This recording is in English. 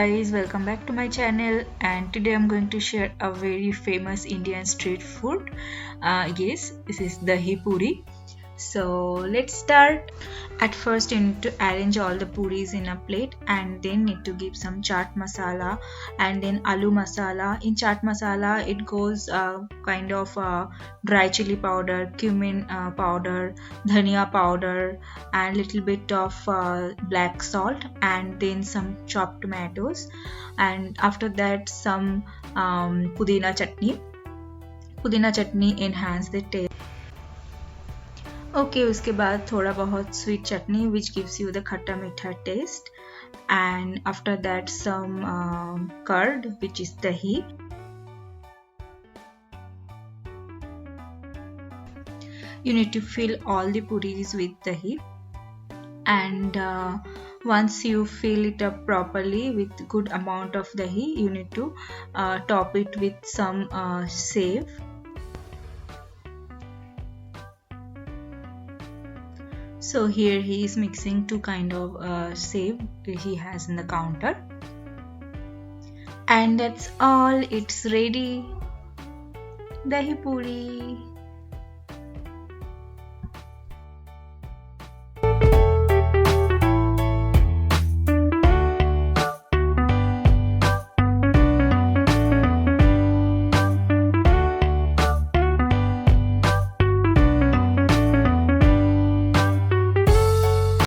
guys, welcome back to my channel, and today I'm going to share a very famous Indian street food. Yes, this is Dahi Puri. So let's start. At first you need to arrange all the puris in a plate, and then need to give some chaat masala and then aloo masala. In chaat masala it goes kind of dry chili powder, cumin powder, dhania powder, and little bit of black salt, and then some chopped tomatoes, and after that some pudina chutney. Pudina chutney enhance the taste. Okay उसके बाद थोड़ा बहुत sweet chutney which gives you the खट्टा मीठा taste, and after that some curd which is dahi. You need to fill all the puris with dahi, and once you fill it up properly with good amount of dahi, you need to top it with some save. So here he is mixing two kind of save he has in the counter, and that's all. It's ready. Dahi puri.